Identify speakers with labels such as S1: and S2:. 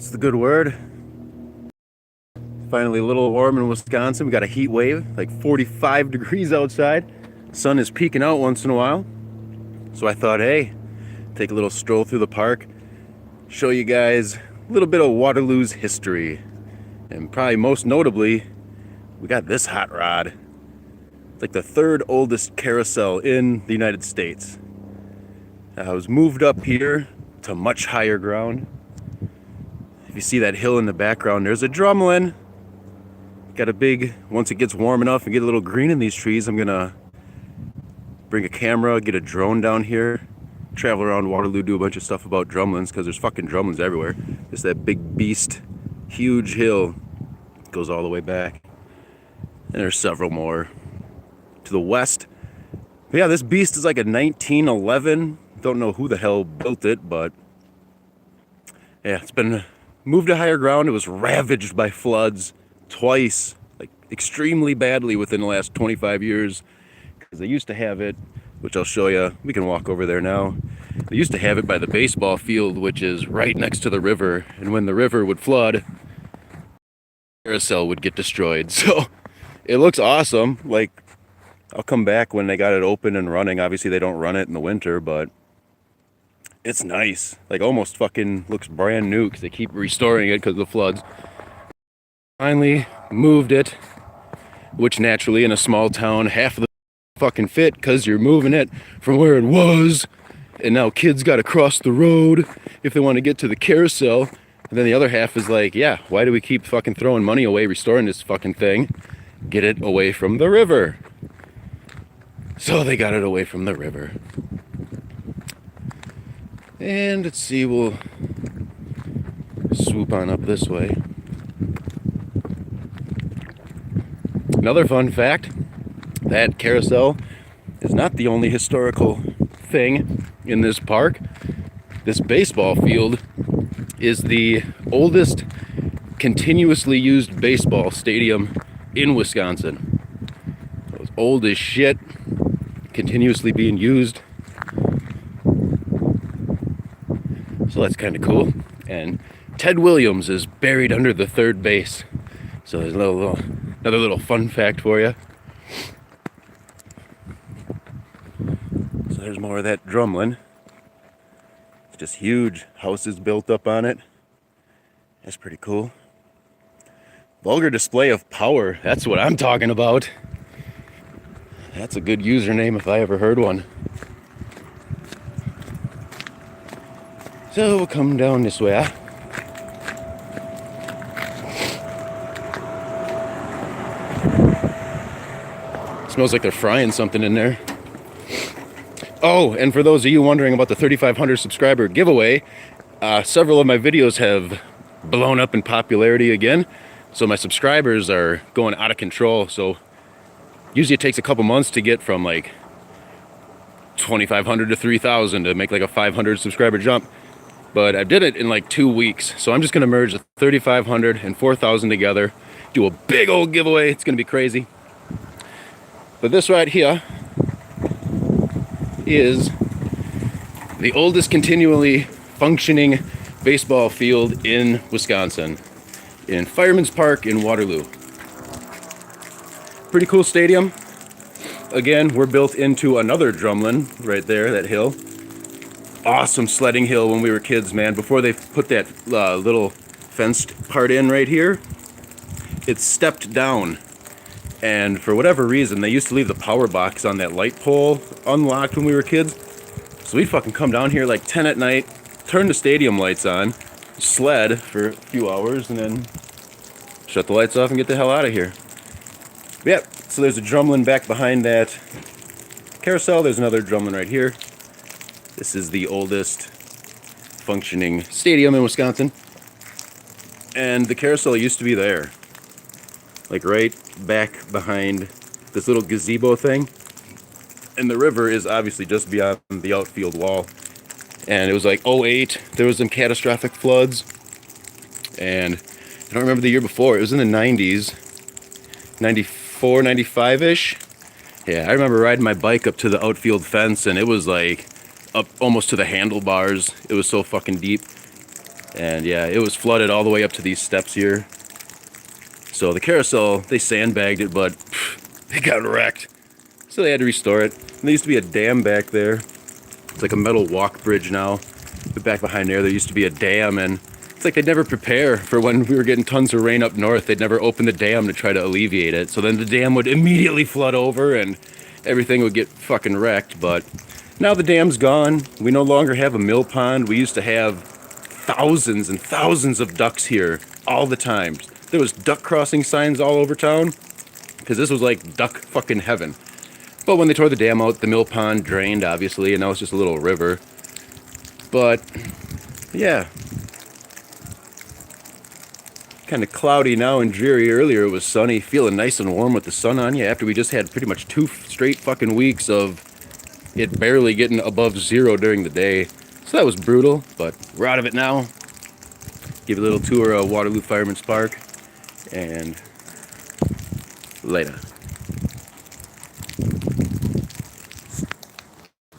S1: What's the good word? Finally a little warm in Wisconsin. We got a heat wave, like 45 degrees outside. Sun is peeking out once in a while. So I thought, hey, take a little stroll through the park, show you guys a little bit of Waterloo's history. And probably most notably, we got this hot rod. It's like the third oldest carousel in the United States. I was moved up here to much higher ground. If you see that hill in the background, there's a drumlin. Got a big, once it gets warm enough and get a little green in these trees, I'm gonna bring a camera, get a drone down here, travel around Waterloo, do a bunch of stuff about drumlins, because there's fucking drumlins everywhere. Just that big beast, huge hill, goes all the way back. And there's several more to the west. But yeah, this beast is like a 1911. Don't know who the hell built it, but yeah, it's been moved to higher ground. It was ravaged by floods twice, like extremely badly within the last 25 years, because they used to have it, which I'll show you. We can walk over there now. They used to have it by the baseball field, which is right next to the river, and when the river would flood, the carousel would get destroyed. So it looks awesome. Like, I'll come back when they got it open and running. Obviously they don't run it in the winter, but it's nice. Like, almost fucking looks brand new because they keep restoring it because of the floods. Finally moved it, which naturally in a small town, half of the fucking fit because you're moving it from where it was, and now kids got to cross the road if they want to get to the carousel. And then the other half is like, yeah, why do we keep fucking throwing money away restoring this fucking thing? Get it away from the river. So they got it away from the river. And let's see, we'll swoop on up this way. Another fun fact, that carousel is not the only historical thing in this park. This baseball field is the oldest continuously used baseball stadium in Wisconsin. So it's old as shit, continuously being used. So that's kind of cool. And Ted Williams is buried under the third base. So there's another little fun fact for you. So there's more of that drumlin. It's just huge. Houses built up on it. That's pretty cool. Vulgar display of power. That's what I'm talking about. That's a good username if I ever heard one. So we'll come down this way. Smells like they're frying something in there. Oh, and for those of you wondering about the 3,500 subscriber giveaway, several of my videos have blown up in popularity again. So my subscribers are going out of control. So usually it takes a couple months to get from like 2,500 to 3,000 to make like a 500 subscriber jump. But I did it in like 2 weeks. So I'm just gonna merge the 3,500 and 4,000 together, do a big old giveaway. It's gonna be crazy. But this right here is the oldest continually functioning baseball field in Wisconsin, in Fireman's Park in Waterloo. Pretty cool stadium. Again, we're built into another drumlin right there, that hill. Awesome sledding hill when we were kids, man. Before they put that little fenced part in right here, it stepped down. And for whatever reason, they used to leave the power box on that light pole unlocked when we were kids. So we'd fucking come down here like 10 at night, turn the stadium lights on, sled for a few hours, and then shut the lights off and get the hell out of here. Yep, so there's a drumlin back behind that carousel. There's another drumlin right here. This is the oldest functioning stadium in Wisconsin. And the carousel used to be there. Like right back behind this little gazebo thing. And the river is obviously just beyond the outfield wall. And it was like '08, there was some catastrophic floods. And I don't remember the year before, it was in the 90s, 94, 95-ish. Yeah, I remember riding my bike up to the outfield fence and it was like up almost to the handlebars. It was so fucking deep. And yeah, it was flooded all the way up to these steps here. So the carousel, they sandbagged it, but it got wrecked. So they had to restore it. And there used to be a dam back there. It's like a metal walk bridge now. But back behind there used to be a dam, and it's like they'd never prepare for when we were getting tons of rain up north. They'd never open the dam to try to alleviate it. So then the dam would immediately flood over and everything would get fucking wrecked. But now the dam's gone. We no longer have a mill pond. We used to have thousands and thousands of ducks here all the time. There was duck crossing signs all over town because this was like duck fucking heaven. But when they tore the dam out, the mill pond drained, obviously, and now it's just a little river. But yeah, kind of cloudy now and dreary. Earlier it was sunny, feeling nice and warm with the sun on you after we just had pretty much 2 straight fucking weeks of it barely getting above 0 during the day. So that was brutal, but we're out of it now. Give a little tour of Waterloo Fireman's Park, and later.